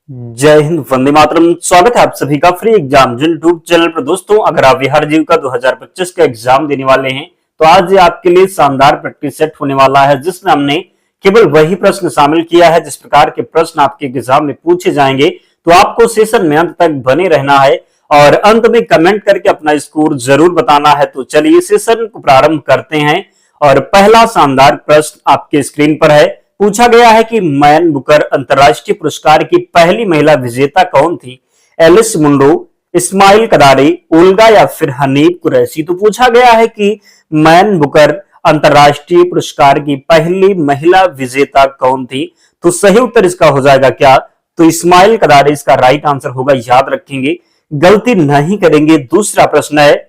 जय हिंद, वंदे मातरम। स्वागत है आप सभी का फ्री एग्जाम यूट्यूब चैनल पर। दोस्तों, अगर आप बिहार जीविका 2025 का एग्जाम देने वाले हैं तो आज ये आपके लिए शानदार प्रैक्टिस सेट होने वाला है, जिसमें हमने केवल वही प्रश्न शामिल किया है जिस प्रकार के प्रश्न आपके एग्जाम में पूछे जाएंगे। तो आपको सेशन में अंत तक बने रहना है और अंत में कमेंट करके अपना स्कोर जरूर बताना है। तो चलिए सेशन को प्रारंभ करते हैं और पहला शानदार प्रश्न आपके स्क्रीन पर है। पूछा गया है कि मैन बुकर अंतरराष्ट्रीय पुरस्कार की पहली महिला विजेता कौन थी? एलिस मुंडो, इस्माइल कदारे, ओल्गा या फिर हनीफ कुरैशी। तो पूछा गया है कि मैन बुकर अंतरराष्ट्रीय पुरस्कार की पहली महिला विजेता कौन थी? तो सही उत्तर इसका हो जाएगा क्या? तो इस्माइल कदारे इसका राइट आंसर होगा, याद रखेंगे, गलती नहीं करेंगे। दूसरा प्रश्न है,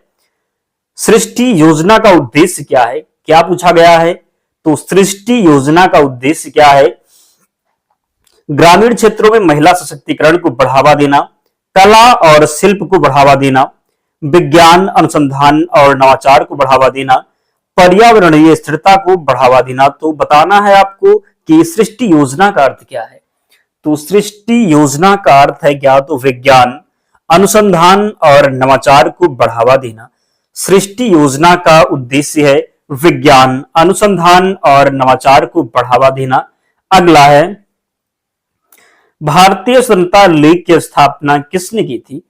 सृष्टि योजना का उद्देश्य क्या है? क्या पूछा गया है? तो सृष्टि योजना का उद्देश्य क्या है? ग्रामीण क्षेत्रों में महिला सशक्तिकरण को बढ़ावा देना, कला और शिल्प को बढ़ावा देना, विज्ञान अनुसंधान और नवाचार को बढ़ावा देना, पर्यावरणीय स्थिरता को बढ़ावा देना। तो बताना है आपको कि सृष्टि योजना का अर्थ क्या है। तो सृष्टि योजना का अर्थ है क्या? तो विज्ञान अनुसंधान और नवाचार को बढ़ावा देना। सृष्टि योजना का उद्देश्य है विज्ञान अनुसंधान और नवाचार को बढ़ावा देना। अगला है, भारतीय स्वतंत्रता लीग की स्थापना किसने की थी?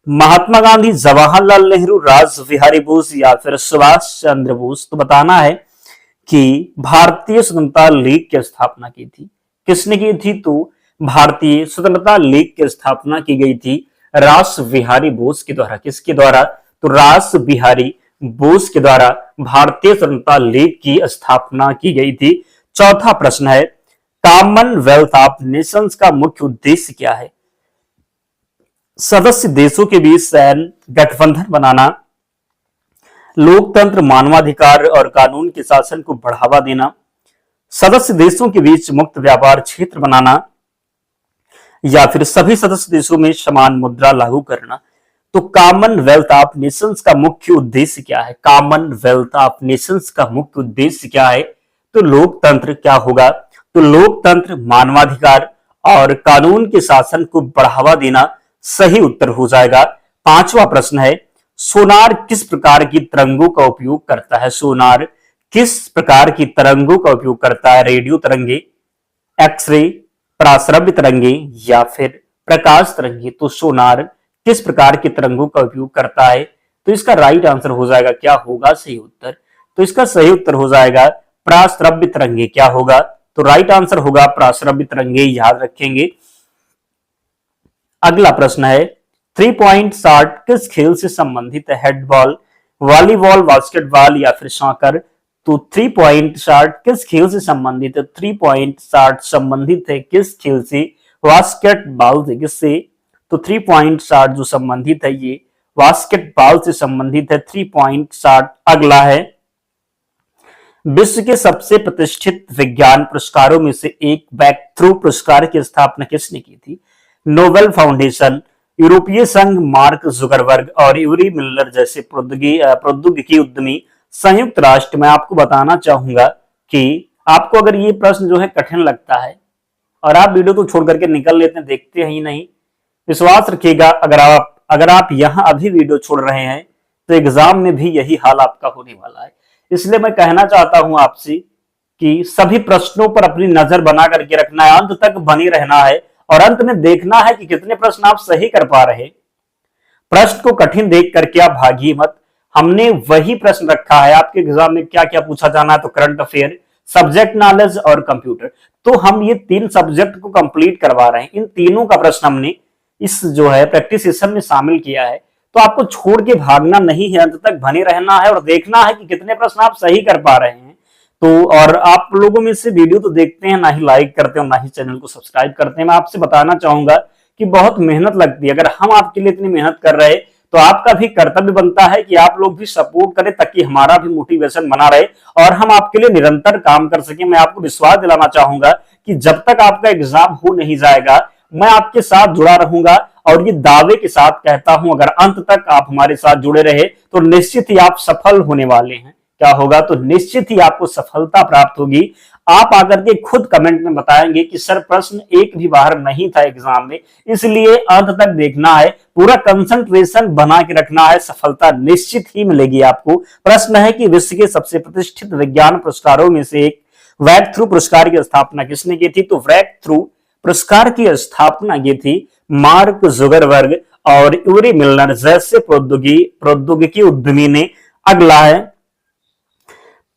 महात्मा गांधी, जवाहरलाल नेहरू, राज बिहारी बोस या फिर सुभाष चंद्र बोस। तो बताना है कि भारतीय स्वतंत्रता लीग की स्थापना की थी। किसने की थी? तो भारतीय स्वतंत्रता लीग की स्थापना की गई थी रास बिहारी बोस के द्वारा। किसके द्वारा? तो रास बिहारी बोस के द्वारा भारतीय स्वतंत्रता लीग की स्थापना की गई थी। चौथा प्रश्न है, कॉमनवेल्थ ऑफ नेशंस का मुख्य उद्देश्य क्या है? सदस्य देशों के बीच सैन्य गठबंधन बनाना, लोकतंत्र, मानवाधिकार और कानून के शासन को बढ़ावा देना, सदस्य देशों के बीच मुक्त व्यापार क्षेत्र बनाना या फिर सभी सदस्य देशों में समान मुद्रा लागू करना। तो कॉमनवेल्थ ऑफ नेशंस का मुख्य उद्देश्य क्या है? कॉमनवेल्थ ऑफ नेशंस का मुख्य उद्देश्य क्या है? तो लोकतंत्र। क्या होगा? तो लोकतंत्र, मानवाधिकार और कानून के शासन को बढ़ावा देना सही उत्तर हो जाएगा। पांचवा प्रश्न है, सोनार किस प्रकार की तरंगों का उपयोग करता है? सोनार किस प्रकार की तरंगों का उपयोग करता है? रेडियो तरंगे, एक्सरे, पराश्रव्य तरंगे या फिर प्रकाश तरंगे। तो सोनार किस प्रकार के तरंगों का उपयोग करता है? तो इसका राइट आंसर हो जाएगा, क्या होगा सही उत्तर? तो इसका सही उत्तर हो जाएगा पराश्रव्य तरंगे। क्या होगा? तो राइट आंसर होगा पराश्रव्य तरंगे, याद रखेंगे। अगला प्रश्न है, 3 पॉइंट शॉट किस खेल से संबंधित है? हेडबॉल, वॉलीबॉल, बास्केटबॉल या फिर सॉकर। तो 3 पॉइंट शॉट किस खेल से संबंधित है? 3 पॉइंट शॉट संबंधित है किस खेल से? बास्केटबॉल से। किससे? तो 3 पॉइंट शॉट जो संबंधित है ये बास्केटबॉल से संबंधित है, 3 पॉइंट शॉट। अगला है, विश्व के सबसे प्रतिष्ठित विज्ञान पुरस्कारों में से एक बैक थ्रू पुरस्कार की स्थापना किसने की थी? नोबेल फाउंडेशन, यूरोपीय संघ, मार्क जुकरबर्ग और यूरी मिलर जैसे प्रौद्योगिकी उद्यमी, संयुक्त राष्ट्र। मैं आपको बताना चाहूंगा कि आपको अगर ये प्रश्न जो है कठिन लगता है और आप वीडियो को छोड़ करके निकल लेते हैं, देखते हैं ही नहीं, विश्वास रखिएगा, अगर आप यहां अभी वीडियो छोड़ रहे हैं तो एग्जाम में भी यही हाल आपका होने वाला है। इसलिए मैं कहना चाहता हूं आपसे कि सभी प्रश्नों पर अपनी नजर बना करके रखना है, अंत तक बने रहना है और अंत में देखना है कि कितने प्रश्न आप सही कर पा रहे। प्रश्न को कठिन देख करके आप भागिए मत। हमने वही प्रश्न रखा है। आपके एग्जाम में क्या क्या पूछा जाना है? तो करंट अफेयर, सब्जेक्ट नॉलेज और कंप्यूटर। तो हम ये 3 सब्जेक्ट को कंप्लीट करवा रहे हैं। इन तीनों का प्रश्न हमने इस जो है प्रैक्टिस सेशन में शामिल किया है। तो आपको छोड़ के भागना नहीं है, अंत तक बने रहना है और देखना है कि कितने प्रश्न आप सही कर पा रहे हैं। तो और आप लोगों में से वीडियो तो देखते हैं, ना ही लाइक करते हैं, ना ही चैनल को सब्सक्राइब करते हैं। मैं आपसे बताना चाहूंगा कि बहुत मेहनत लगती है। अगर हम आपके लिए इतनी मेहनत कर रहे तो आपका भी कर्तव्य बनता है कि आप लोग भी सपोर्ट करें, ताकि हमारा भी मोटिवेशन बना रहे और हम आपके लिए निरंतर काम कर सके। मैं आपको विश्वास दिलाना चाहूंगा कि जब तक आपका एग्जाम हो नहीं जाएगा, मैं आपके साथ जुड़ा रहूंगा और ये दावे के साथ कहता हूं, अगर अंत तक आप हमारे साथ जुड़े रहे तो निश्चित ही आप सफल होने वाले हैं। क्या होगा? तो निश्चित ही आपको सफलता प्राप्त होगी। आप आकर के खुद कमेंट में बताएंगे कि सर प्रश्न एक भी बाहर नहीं था एग्जाम में, इसलिए अंत तक देखना है, पूरा कंसंट्रेशन बना के रखना है, सफलता निश्चित ही मिलेगी आपको। प्रश्न है कि विश्व के सबसे प्रतिष्ठित विज्ञान पुरस्कारों में से एक वैक थ्रू पुरस्कार की स्थापना किसने की थी? तो वैक थ्रू पुरस्कार की स्थापना की थी मार्क जुगरबर्ग और यूरी मिलनर जैसे प्रौद्योगिकी उद्यमी ने। अगला है,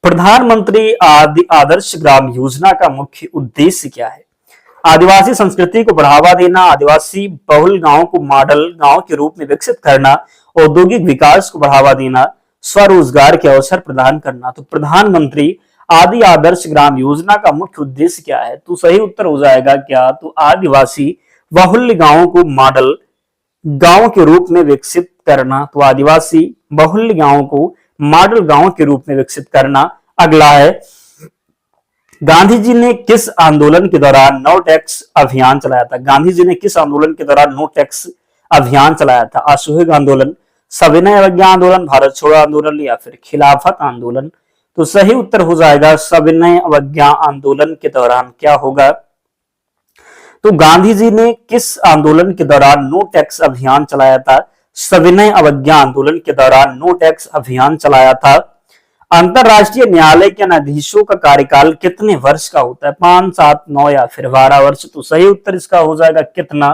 प्रधानमंत्री आदर्श ग्राम योजना का मुख्य उद्देश्य क्या है? आदिवासी संस्कृति को बढ़ावा देना, आदिवासी बहुल गांव को मॉडल गांव के रूप में विकसित करना, औद्योगिक विकास को बढ़ावा देना, स्वरोजगार के अवसर प्रदान करना। तो प्रधानमंत्री आदि आदर्श ग्राम योजना का मुख्य उद्देश्य क्या है? तो सही उत्तर हो जाएगा क्या? तो आदिवासी बहुल्य गांवों को मॉडल गांव के रूप में विकसित करना। तो आदिवासी बहुल्य गांवों को मॉडल गांव के रूप में विकसित करना। अगला है, गांधी जी ने किस आंदोलन के दौरान नो टैक्स अभियान चलाया था? गांधी जी ने किस आंदोलन के दौरान नो टैक्स अभियान चलाया था? असहयोग आंदोलन, सविनय अवज्ञा आंदोलन, भारत छोड़ो आंदोलन या फिर खिलाफत आंदोलन? तो सही उत्तर हो जाएगा सविनय अवज्ञा आंदोलन के दौरान। क्या होगा? तो गांधी जी ने किस आंदोलन के दौरान नो टैक्स अभियान चलाया था? सविनय अवज्ञा आंदोलन के दौरान नो टैक्स अभियान चलाया था। अंतरराष्ट्रीय न्यायालय के न्यायाधीशों का कार्यकाल कितने वर्ष का होता है? 5, 7, 9 या फिर 12 वर्ष? तो सही उत्तर इसका हो जाएगा कितना?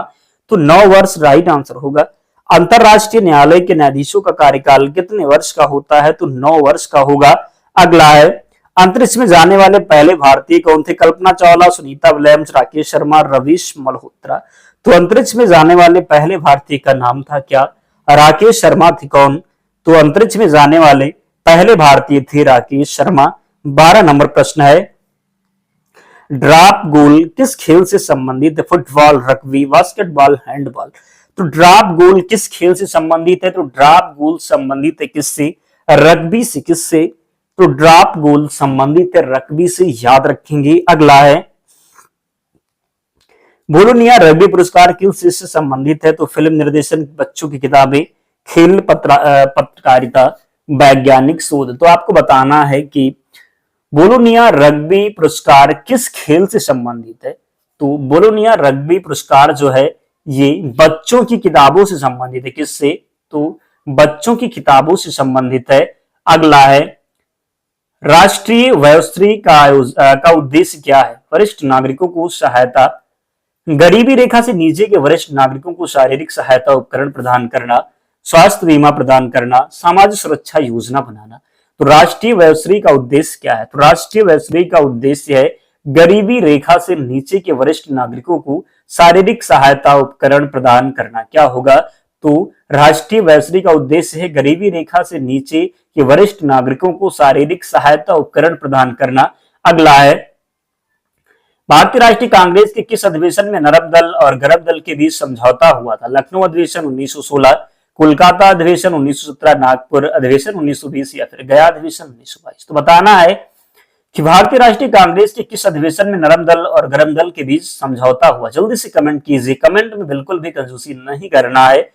तो 9 वर्ष राइट आंसर होगा। अंतरराष्ट्रीय न्यायालय के न्यायाधीशों का कार्यकाल कितने वर्ष का होता है? तो 9 वर्ष का होगा। अगला है, अंतरिक्ष में जाने वाले पहले भारतीय कौन थे? कल्पना चावला, सुनीता विलियम्स, राकेश शर्मा, रवीश मल्होत्रा। तो अंतरिक्ष में जाने वाले पहले भारतीय का नाम था क्या? राकेश शर्मा थे। कौन? तो अंतरिक्ष में जाने वाले पहले भारतीय थे राकेश शर्मा। 12 नंबर प्रश्न है, ड्रॉप गोल किस खेल से संबंधित है? Football, rugby, basketball, handball? तो ड्रॉप गोल किस खेल से संबंधित है? तो ड्रॉप गोल संबंधित है किससे? रग्बी से। किससे? तो ड्रॉप गोल संबंधित है रग्बी से, याद रखेंगे। अगला है, बोलोनिया रग्बी पुरस्कार किस चीज से संबंधित है? तो फिल्म निर्देशन, बच्चों की किताबें, खेल, पत्रकारिता, वैज्ञानिक शोध। तो आपको बताना है कि बोलोनिया रग्बी पुरस्कार किस खेल से संबंधित है? तो बोलोनिया रग्बी पुरस्कार जो है ये बच्चों की किताबों से संबंधित है। किससे? तो बच्चों की किताबों से संबंधित है। अगला है, राष्ट्रीय वयोश्री का उद्देश्य क्या है? वरिष्ठ नागरिकों को सहायता, गरीबी रेखा से नीचे के वरिष्ठ नागरिकों को शारीरिक सहायता उपकरण प्रदान करना, स्वास्थ्य बीमा प्रदान करना, सामाजिक सुरक्षा योजना बनाना। तो राष्ट्रीय वयोश्री का उद्देश्य क्या है? तो राष्ट्रीय वयोश्री का उद्देश्य है गरीबी रेखा से नीचे के वरिष्ठ नागरिकों को शारीरिक सहायता उपकरण प्रदान करना। क्या होगा? तो राष्ट्रीय वयोश्री का उद्देश्य है गरीबी रेखा से नीचे के वरिष्ठ नागरिकों को शारीरिक सहायता उपकरण प्रदान करना। अगला है, भारतीय राष्ट्रीय कांग्रेस के किस अधिवेशन में नरम दल और गरम दल के बीच समझौता हुआ था? लखनऊ अधिवेशन 1916, कोलकाता अधिवेशन 1917, नागपुर अधिवेशन 1920 या फिर गया अधिवेशन 1922? तो बताना है कि भारतीय राष्ट्रीय कांग्रेस के किस अधिवेशन में नरम दल और गरम दल के बीच समझौता हुआ? जल्दी से कमेंट कीजिए, कमेंट में बिल्कुल भी कंजूसी नहीं करना है,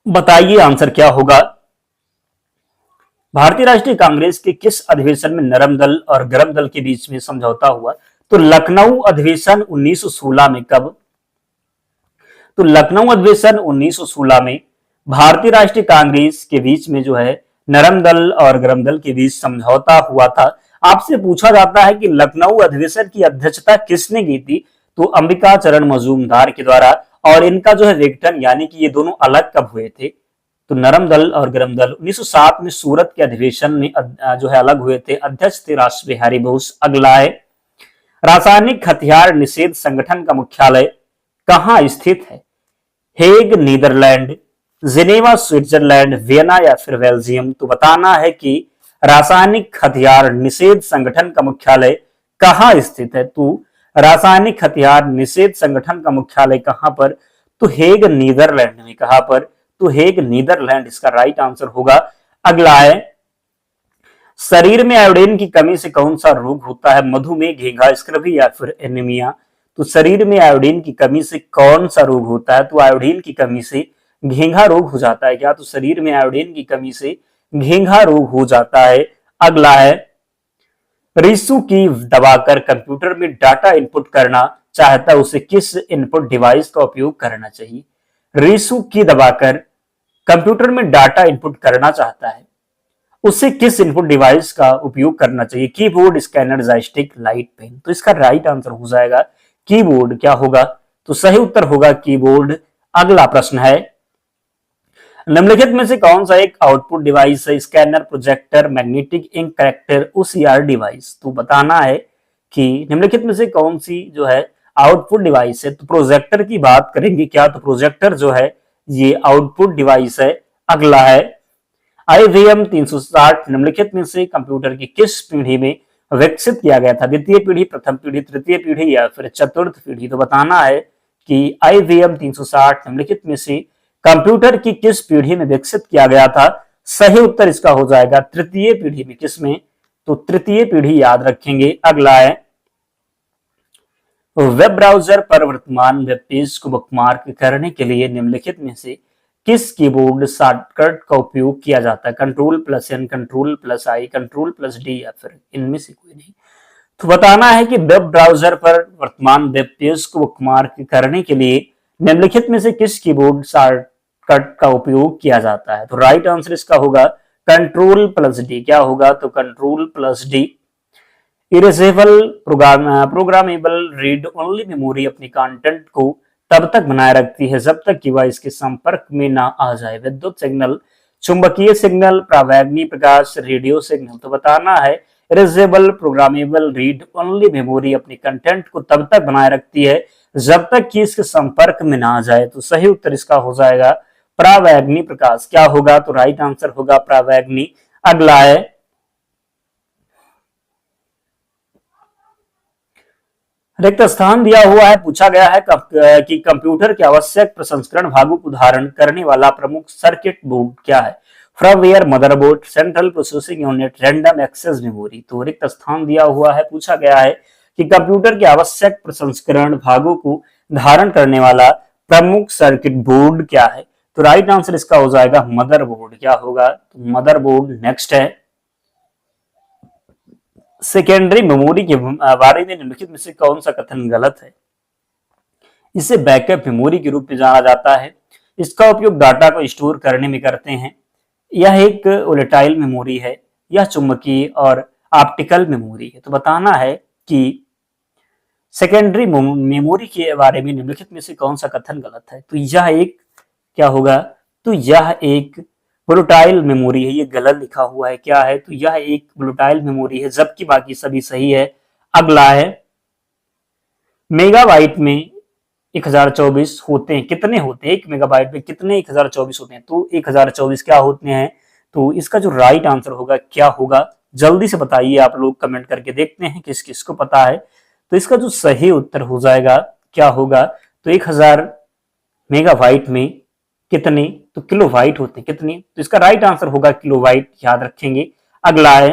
बताइए आंसर क्या होगा। भारतीय राष्ट्रीय कांग्रेस के किस अधिवेशन में नरम दल और गरम दल के बीच में समझौता हुआ? तो लखनऊ अधिवेशन 1916 में। कब? तो लखनऊ अधिवेशन 1916 में भारतीय राष्ट्रीय कांग्रेस के बीच में जो है नरम दल और गरम दल के बीच समझौता हुआ था। आपसे पूछा जाता है कि लखनऊ अधिवेशन की अध्यक्षता किसने की थी? तो अंबिका चरण मजूमदार के द्वारा। और इनका जो है विघटन यानी कि ये दोनों अलग कब हुए थे? तो नरम दल और गरम दल 1907 में सूरत के अधिवेशन में जो है अलग हुए थे। अध्यक्ष थे राष्ट्र बिहारी बोस। अगला है, रासायनिक हथियार निषेध संगठन का मुख्यालय कहां स्थित है? Hague Netherland, Geneva Switzerland, Vienna या फिर बेल्जियम? तो बताना है कि रासायनिक हथियार निषेध संगठन का मुख्यालय कहां स्थित है? तो रासायनिक हथियार निषेध संगठन का मुख्यालय कहां पर? तो हेग नीदरलैंड में। कहां पर? तो हेग नीदरलैंड इसका राइट आंसर होगा। अगला है, शरीर में आयोडीन की कमी से कौन सा रोग होता है? मधुमेह, घेंघा, स्क्रबी या फिर एनीमिया? तो शरीर में आयोडीन की कमी से कौन सा रोग होता है? तो आयोडीन की कमी से घेंघा रोग हो जाता है। क्या? तो शरीर में आयोडीन की कमी से घेंघा रोग हो जाता है। अगला है, रिसु की दबाकर कंप्यूटर में डाटा इनपुट करना चाहता है, उसे किस इनपुट डिवाइस का उपयोग करना चाहिए? रिसु की दबाकर कंप्यूटर में डाटा इनपुट करना चाहता है, उसे किस इनपुट डिवाइस का उपयोग करना चाहिए? Keyboard, scanner, joystick, light, pen. तो इसका राइट आंसर हो जाएगा कीबोर्ड। क्या होगा? तो सही उत्तर होगा कीबोर्ड। अगला प्रश्न है, निम्नलिखित में से कौन सा एक आउटपुट डिवाइस है? Scanner, projector, magnetic ink character, OCR device. तो बताना है कि निम्नलिखित में से कौन सी जो है आउटपुट डिवाइस है। तो प्रोजेक्टर की बात करेंगे क्या? तो प्रोजेक्टर जो है ये आउटपुट डिवाइस है। अगला है, IBM 360 निम्नलिखित में से कंप्यूटर की किस पीढ़ी में विकसित किया गया था? द्वितीय पीढ़ी, प्रथम पीढ़ी, तृतीय पीढ़ी या फिर चतुर्थ पीढ़ी। तो बताना है कि IBM 360 निम्नलिखित में से कंप्यूटर की किस पीढ़ी में विकसित किया गया था? सही उत्तर इसका हो जाएगा तृतीय पीढ़ी में। किसमें? तो तृतीय पीढ़ी याद रखेंगे। अगला है, वेब ब्राउजर पर वर्तमान वेब पेज को बुकमार्क करने के लिए निम्नलिखित में से किस कीबोर्ड शॉर्टकट का उपयोग किया जाता है? Ctrl+N, Ctrl+I, Ctrl+D या फिर इनमें से कोई नहीं। तो बताना है कि वेब ब्राउजर पर वर्तमान वेब पेज को बुकमार्क करने के लिए निम्नलिखित में से किस कीबोर्ड शॉर्टकट का उपयोग किया जाता है? तो राइट आंसर इसका होगा Ctrl+D। क्या होगा? तो Ctrl+D। Erasable programmable read only memory अपनी कंटेंट को तब तक बनाए रखती है जब तक कि वह इसके संपर्क में ना आ जाए। विद्युत सिग्नल, चुंबकीय सिग्नल, परावैंगनी प्रकाश, रेडियो सिग्नल। तो बताना है erasable programmable read only memory अपनी कंटेंट को तब तक बनाए रखती है जब तक कि इसके संपर्क में ना आ जाए। तो सही उत्तर इसका हो जाएगा परावैंगनी प्रकाश। क्या होगा? तो राइट आंसर होगा परावैंगनी। अगला है, रिक्त स्थान दिया हुआ है, पूछा गया है कि कंप्यूटर के आवश्यक प्रसंस्करण भागों को धारण करने वाला प्रमुख सर्किट बोर्ड क्या है? Firmware, motherboard, central processing unit, random access memory. तो रिक्त स्थान दिया हुआ है, पूछा गया है कि कंप्यूटर के आवश्यक प्रसंस्करण भागों को धारण करने वाला प्रमुख सर्किट बोर्ड क्या है? तो राइट आंसर इसका हो जाएगा मदरबोर्ड। क्या होगा? तो मदरबोर्ड। नेक्स्ट है, सेकेंडरी मेमोरी के बारे में निम्नलिखित में से कौन सा कथन गलत है? इसे बैकअप मेमोरी के रूप में जाना जाता है। इसका उपयोग डाटा को स्टोर करने में करते हैं। यह एक वोलेटाइल मेमोरी है। यह चुंबकीय और ऑप्टिकल मेमोरी है। तो बताना है कि सेकेंडरी मेमोरी के बारे में निम्नलिखित में से कौन सा कथन गलत है? तो यह एक, क्या होगा? तो यह एक वोलेटाइल मेमोरी है। ये गलत लिखा हुआ है। क्या है? तो यह एक वोलेटाइल मेमोरी है, जबकि बाकी सभी सही है। अगला है, मेगाबाइट में 1024 होते हैं। कितने होते हैं? 1 मेगाबाइट में कितने 1024 होते हैं? तो 1024 क्या होते हैं? तो इसका जो राइट आंसर होगा क्या होगा? जल्दी से बताइए आप लोग, कमेंट करके देखते हैं किस किस को पता है। तो इसका जो सही उत्तर हो जाएगा क्या होगा? तो 1000 मेगाबाइट में कितने? तो किलोबाइट होते हैं। कितने? तो इसका राइट आंसर होगा किलोबाइट। याद रखेंगे। अगला है,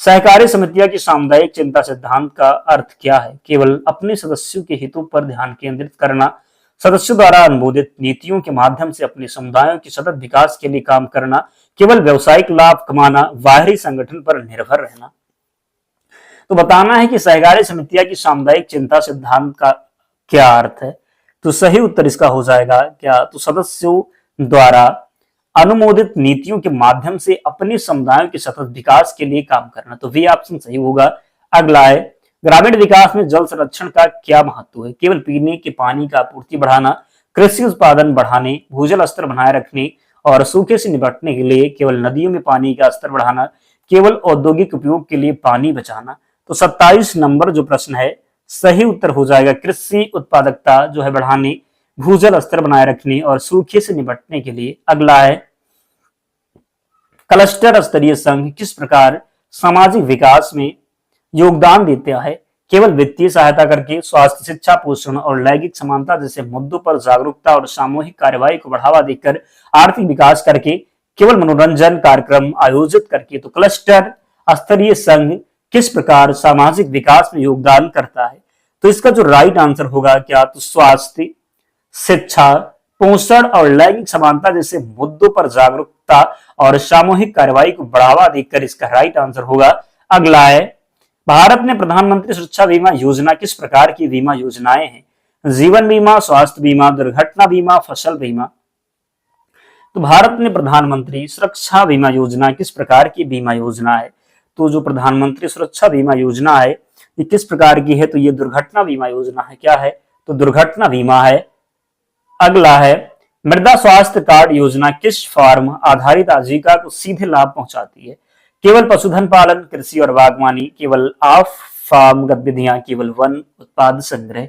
सहकारी समितियां की सामुदायिक चिंता सिद्धांत का अर्थ क्या है? केवल अपने सदस्यों के हितों पर ध्यान केंद्रित करना, सदस्यों द्वारा अनुमोदित नीतियों के माध्यम से अपने समुदायों के सतत विकास के लिए काम करना, केवल व्यवसायिक लाभ कमाना, बाहरी संगठन पर निर्भर रहना। तो बताना है कि सहकारी समितियां की सामुदायिक चिंता सिद्धांत का क्या अर्थ है? तो सही उत्तर इसका हो जाएगा क्या? तो सदस्यों द्वारा अनुमोदित नीतियों के माध्यम से अपने समुदायों के सतत विकास के लिए काम करना। तो वी ऑप्शन सही होगा। अगला है, ग्रामीण विकास में जल संरक्षण का क्या महत्व है? केवल पीने के पानी का आपूर्ति बढ़ाना, कृषि उत्पादन बढ़ाने, भूजल स्तर बनाए रखने और सूखे से निपटने के लिए केवल नदियों में पानी का स्तर बढ़ाना, केवल औद्योगिक उपयोग के लिए पानी बचाना। तो 27 नंबर जो प्रश्न है, सही उत्तर हो जाएगा कृषि उत्पादकता जो है बढ़ाने, भूजल स्तर बनाए रखने और सूखे से निपटने के लिए। अगला है, क्लस्टर स्तरीय संघ किस प्रकार सामाजिक विकास में योगदान देता है? केवल वित्तीय सहायता करके, स्वास्थ्य, शिक्षा, पोषण और लैंगिक समानता जैसे मुद्दों पर जागरूकता और सामूहिक कार्यवाही को बढ़ावा देकर, आर्थिक विकास करके, केवल मनोरंजन कार्यक्रम आयोजित करके। तो क्लस्टर स्तरीय संघ किस प्रकार सामाजिक विकास में योगदान करता है? तो इसका जो राइट आंसर होगा क्या? तो स्वास्थ्य, शिक्षा, पोषण और लैंगिक समानता जैसे मुद्दों पर जागरूकता और सामूहिक कार्यवाही को बढ़ावा देकर इसका राइट आंसर होगा। अगला है, भारत में प्रधानमंत्री सुरक्षा बीमा योजना किस प्रकार की बीमा योजनाएं हैं? जीवन बीमा, स्वास्थ्य बीमा, दुर्घटना बीमा, फसल बीमा। तो भारत में प्रधानमंत्री सुरक्षा बीमा योजना किस प्रकार की बीमा योजना है? तो जो प्रधानमंत्री सुरक्षा बीमा योजना है ये किस प्रकार की है? तो ये दुर्घटना बीमा योजना है। क्या है? तो दुर्घटना बीमा है। अगला है मृदा स्वास्थ्य कार्ड योजना किस फार्म आधारित आजीविका को सीधे लाभ पहुंचाती है? केवल पशुधन पालन, कृषि और बागवानी, केवल ऑफ फार्म गतिविधियां, केवल वन उत्पाद संग्रह।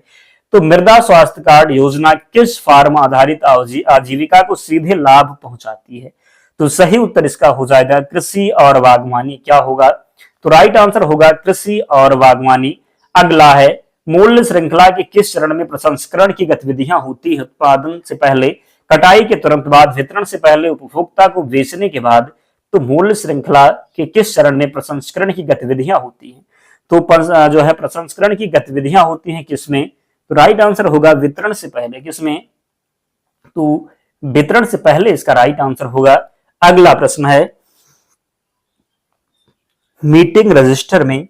तो मृदा स्वास्थ्य कार्ड योजना किस फार्म आधारित आजीविका को सीधे लाभ पहुंचाती है? तो सही उत्तर इसका हो जाएगा कृषि और बागवानी। क्या होगा? तो राइट आंसर होगा कृषि और बागवानी। अगला है मूल्य श्रृंखला के किस चरण में प्रसंस्करण की गतिविधियां होती है? उत्पादन से पहले, कटाई के तुरंत बाद, वितरण से पहले, उपभोक्ता को बेचने के बाद। तो मूल्य श्रृंखला के किस चरण में प्रसंस्करण की गतिविधियां होती हैं? तो जो है प्रसंस्करण की गतिविधियां होती हैं किसमें? तो राइट आंसर होगा वितरण से पहले। किसमें? तो वितरण से पहले इसका राइट आंसर होगा। अगला प्रश्न है मीटिंग रजिस्टर में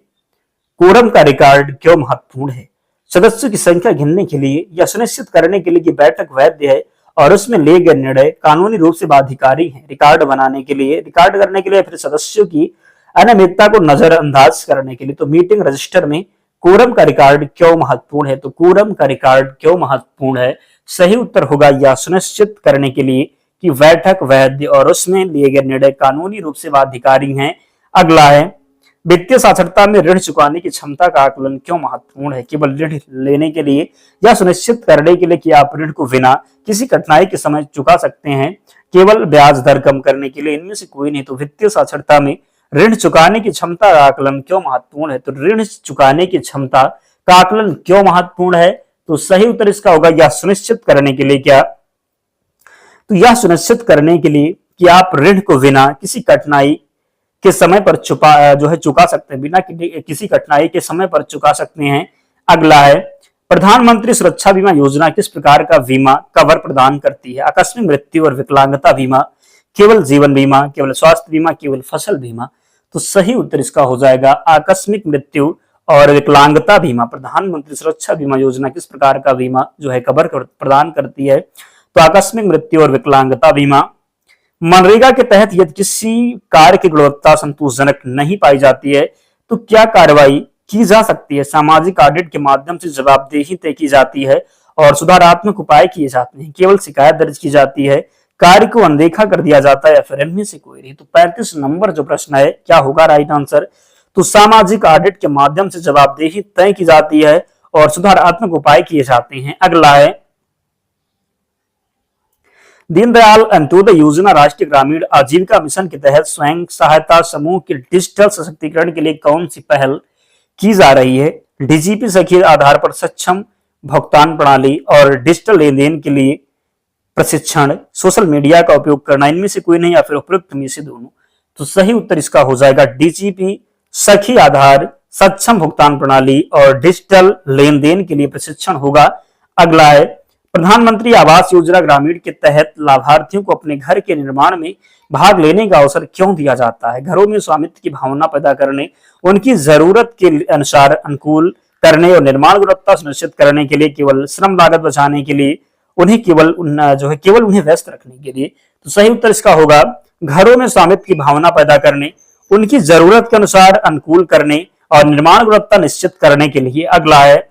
कोरम का रिकॉर्ड क्यों महत्वपूर्ण है? सदस्यों की संख्या गिनने के लिए या सुनिश्चित करने के लिए कि बैठक वैध है और उसमें लिए गए निर्णय कानूनी रूप से बाध्यकारी हैं। रिकॉर्ड बनाने के लिए, रिकॉर्ड करने के लिए, फिर सदस्यों की अनियमितता को नजरअंदाज करने के लिए। तो मीटिंग रजिस्टर में कोरम का रिकॉर्ड क्यों महत्वपूर्ण है? तो कोरम का रिकॉर्ड क्यों महत्वपूर्ण है? सही उत्तर होगा या सुनिश्चित करने के लिए कि बैठक वैध और उसमें लिए गए निर्णय कानूनी रूप से बाध्यकारी हैं। अगला है वित्तीय साक्षरता में ऋण चुकाने की क्षमता का आकलन क्यों महत्वपूर्ण है? केवल ऋण लेने के लिए या सुनिश्चित करने के लिए कि आप ऋण को बिना किसी कठिनाई के समय चुका सकते हैं, केवल ब्याज दर कम करने के लिए? इनमें से कोई नहीं। तो वित्तीय साक्षरता में ऋण चुकाने की क्षमता का आकलन क्यों महत्वपूर्ण है? तो ऋण चुकाने की क्षमता का आकलन क्यों महत्वपूर्ण है? तो सही उत्तर इसका होगा या सुनिश्चित करने के लिए। क्या? तो यह सुनिश्चित करने के लिए कि आप ऋण को बिना किसी कठिनाई के समय पर चुका सकते हैं, बिना किसी कठिनाई के समय पर चुका सकते हैं। अगला है प्रधानमंत्री सुरक्षा बीमा योजना किस प्रकार का बीमा कवर प्रदान करती है? आकस्मिक मृत्यु और विकलांगता बीमा, केवल जीवन बीमा, केवल स्वास्थ्य बीमा, केवल फसल बीमा। तो सही उत्तर इसका हो जाएगा आकस्मिक मृत्यु और विकलांगता बीमा। प्रधानमंत्री सुरक्षा बीमा योजना किस प्रकार का बीमा जो है कवर प्रदान करती है? तो आकस्मिक मृत्यु और विकलांगता बीमा। मनरेगा के तहत यदि किसी कार्य की गुणवत्ता संतोषजनक नहीं पाई जाती है तो क्या कार्रवाई की जा सकती है? सामाजिक ऑडिट के माध्यम से जवाबदेही तय की जाती है और सुधारात्मक उपाय किए जाते हैं, केवल शिकायत दर्ज की जाती है, कार्य को अनदेखा कर दिया जाता है, या फिर इनमें से कोई नहीं। तो 35 नंबर जो प्रश्न है क्या होगा राइट आंसर? तो सामाजिक ऑडिट के माध्यम से जवाबदेही तय की जाती है और सुधारात्मक उपाय किए जाते हैं। अगला है दीनदयाल अंत्योदय योजना राष्ट्रीय ग्रामीण आजीविका मिशन के तहत स्वयं सहायता समूह के डिजिटल सशक्तिकरण के लिए कौन सी पहल की जा रही है? डीजीपी सखी आधार पर सक्षम भुगतान प्रणाली और डिजिटल लेन देन के लिए प्रशिक्षण, सोशल मीडिया का उपयोग करना, इनमें से कोई नहीं या फिर उपयुक्त में से दोनों। तो सही उत्तर इसका हो जाएगा डीजीपी सखी आधार सक्षम भुगतान प्रणाली और डिजिटल लेन देन के लिए प्रशिक्षण होगा। अगला है प्रधानमंत्री आवास योजना ग्रामीण के तहत लाभार्थियों को अपने घर के निर्माण में भाग लेने का अवसर क्यों दिया जाता है? घरों में स्वामित्व की भावना पैदा करने, उनकी जरूरत के अनुसार अनुकूल करने और निर्माण गुणवत्ता सुनिश्चित करने के लिए, केवल श्रम लागत बचाने के लिए, उन्हें केवल उन्हें व्यस्त रखने के लिए। तो सही उत्तर इसका होगा घरों में स्वामित्व की भावना पैदा करने, उनकी जरूरत के अनुसार अनुकूल करने और निर्माण गुणवत्ता निश्चित करने के लिए। अगला है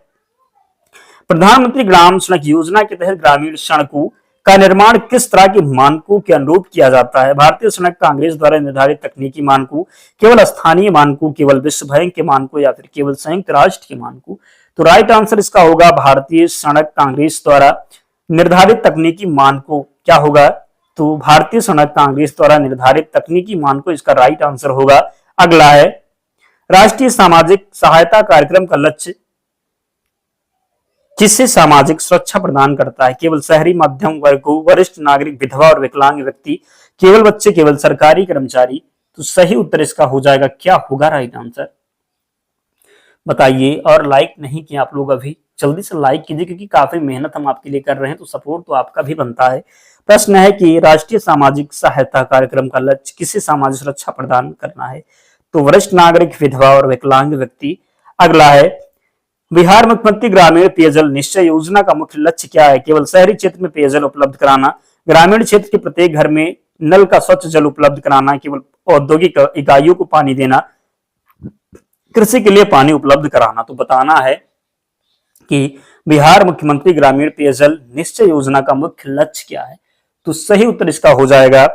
प्रधानमंत्री ग्राम सड़क योजना के तहत ग्रामीण सड़कों का निर्माण किस तरह के मानकों के अनुरूप किया जाता है? भारतीय सड़क कांग्रेस द्वारा निर्धारित तकनीकी मानकों, केवल स्थानीय मानकों, केवल विश्व बैंक के मानकों, या फिर केवल संयुक्त राष्ट्र के मानकों? तो राइट आंसर इसका होगा भारतीय सड़क कांग्रेस द्वारा निर्धारित तकनीकी मानकों। क्या होगा? तो भारतीय सड़क कांग्रेस द्वारा निर्धारित तकनीकी मानकों इसका राइट आंसर होगा। अगला है राष्ट्रीय सामाजिक सहायता कार्यक्रम का लक्ष्य किससे सामाजिक सुरक्षा प्रदान करता है? केवल शहरी मध्यम वर्ग को, वरिष्ठ नागरिक, विधवा और विकलांग व्यक्ति, केवल बच्चे, केवल सरकारी कर्मचारी? तो सही उत्तर इसका हो जाएगा क्या होगा राइट आंसर बताइए। और लाइक नहीं किया आप लोग अभी, जल्दी से लाइक कीजिए क्योंकि काफी मेहनत हम आपके लिए कर रहे हैं, तो सपोर्ट तो आपका भी बनता है। प्रश्न है कि राष्ट्रीय सामाजिक सहायता कार्यक्रम का लक्ष्य किसे सामाजिक सुरक्षा प्रदान करना है? तो वरिष्ठ नागरिक, विधवा और विकलांग व्यक्ति, अगला है बिहार मुख्यमंत्री ग्रामीण पेयजल निश्चय योजना का मुख्य लक्ष्य क्या है? केवल शहरी क्षेत्र में पेयजल उपलब्ध कराना, ग्रामीण क्षेत्र के प्रत्येक घर में नल का स्वच्छ जल उपलब्ध कराना, केवल औद्योगिक इकाइयों को पानी देना, कृषि के लिए पानी उपलब्ध कराना। तो बताना है कि बिहार मुख्यमंत्री ग्रामीण पेयजल निश्चय योजना का मुख्य लक्ष्य क्या है? तो सही उत्तर इसका हो जाएगा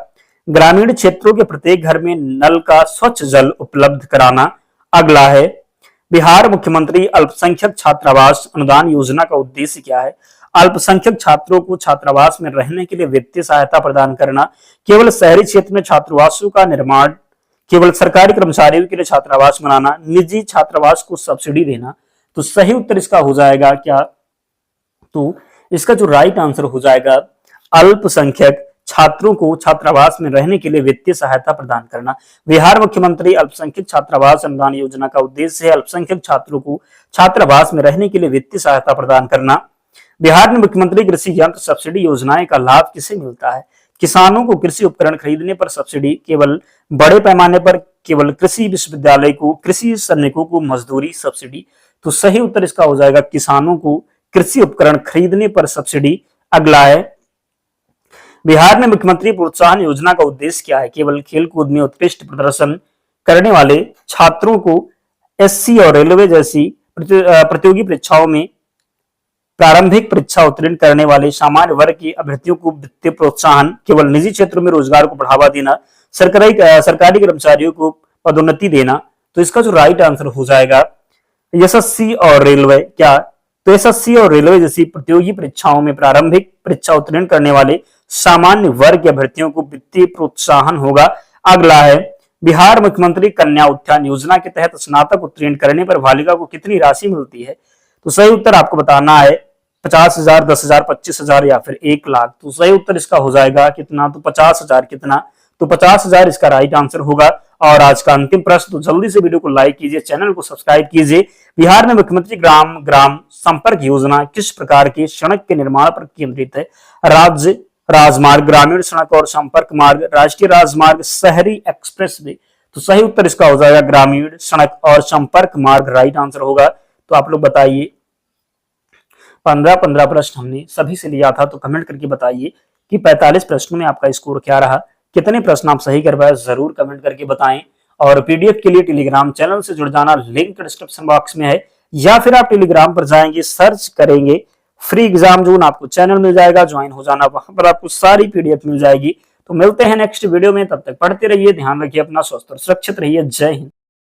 ग्रामीण क्षेत्रों के प्रत्येक घर में नल का स्वच्छ जल उपलब्ध कराना। अगला है बिहार मुख्यमंत्री अल्पसंख्यक छात्रावास अनुदान योजना का उद्देश्य क्या है? अल्पसंख्यक छात्रों को छात्रावास में रहने के लिए वित्तीय सहायता प्रदान करना, केवल शहरी क्षेत्र में छात्रावासों का निर्माण, केवल सरकारी कर्मचारियों के लिए छात्रावास बनाना, निजी छात्रावास को सब्सिडी देना। तो सही उत्तर इसका हो जाएगा क्या? तो इसका जो राइट आंसर हो जाएगा अल्पसंख्यक छात्रों को छात्रावास में रहने के लिए वित्तीय सहायता प्रदान करना। बिहार मुख्यमंत्री अल्पसंख्यक छात्रावास अनुदान योजना का उद्देश्य है अल्पसंख्यक छात्रों को छात्रावास में रहने के लिए वित्तीय सहायता प्रदान करना। बिहार में मुख्यमंत्री कृषि यंत्र सब्सिडी योजनाएं का लाभ किसे मिलता है? किसानों को कृषि उपकरण खरीदने पर सब्सिडी, केवल बड़े पैमाने पर केवल कृषि विश्वविद्यालय को, कृषि श्रमिकों को मजदूरी सब्सिडी। तो सही उत्तर इसका हो जाएगा किसानों को कृषि उपकरण खरीदने पर सब्सिडी। अगला है बिहार में मुख्यमंत्री प्रोत्साहन योजना का उद्देश्य क्या है? केवल खेलकूद में उत्कृष्ट प्रदर्शन करने वाले छात्रों को एससी और रेलवे जैसी प्रतियोगी परीक्षाओं में प्रारंभिक परीक्षा उत्तीर्ण करने वाले सामान्य वर्ग की अभ्यर्थियों को वित्तीय प्रोत्साहन, केवल निजी क्षेत्रों में रोजगार को बढ़ावा देना, सरकारी कर्मचारियों को पदोन्नति देना। तो इसका जो राइट आंसर हो जाएगा एसएससी और रेलवे। क्या? तो एसएससी और रेलवे जैसी प्रतियोगी परीक्षाओं में प्रारंभिक परीक्षा उत्तीर्ण करने वाले सामान्य वर्ग के अभ्यर्थियों को वित्तीय प्रोत्साहन होगा। अगला है बिहार मुख्यमंत्री कन्या उत्थान योजना के तहत स्नातक उत्तीर्ण करने पर बालिका को कितनी राशि मिलती है? तो सही उत्तर आपको बताना है 50,000, 10,000, 25,000 या फिर 1,00,000। तो सही उत्तर इसका हो जाएगा कितना? तो 50,000। कितना? तो 50,000 इसका राइट आंसर होगा। और आज का अंतिम प्रश्न, तो जल्दी से वीडियो को लाइक कीजिए, चैनल को सब्सक्राइब कीजिए। बिहार में मुख्यमंत्री ग्राम ग्राम संपर्क योजना किस प्रकार के सड़क के निर्माण पर केंद्रित है? राज्य राजमार्ग, ग्रामीण सड़क और संपर्क मार्ग, राष्ट्रीय राजमार्ग, शहरी एक्सप्रेस वे। तो सही उत्तर इसका हो जाएगा ग्रामीण सड़क और संपर्क मार्ग राइट आंसर होगा। तो आप लोग बताइए 15 प्रश्न हमने सभी से लिया था, तो कमेंट करके बताइए कि 45 प्रश्नों में आपका स्कोर क्या रहा, कितने प्रश्न आप सही कर पाए, जरूर कमेंट करके बताएं। और पीडीएफ के लिए टेलीग्राम चैनल से जुड़ जाना, लिंक डिस्क्रिप्शन बॉक्स में है, या फिर आप टेलीग्राम पर जाएंगे, सर्च करेंगे फ्री एग्जाम जोन, आपको चैनल मिल जाएगा, ज्वाइन हो जाना, वहां पर आपको सारी पीडीएफ मिल जाएगी। तो मिलते हैं नेक्स्ट वीडियो में, तब तक पढ़ते रहिए, ध्यान रखिए अपना, स्वस्थ और सुरक्षित रहिए। जय हिंद।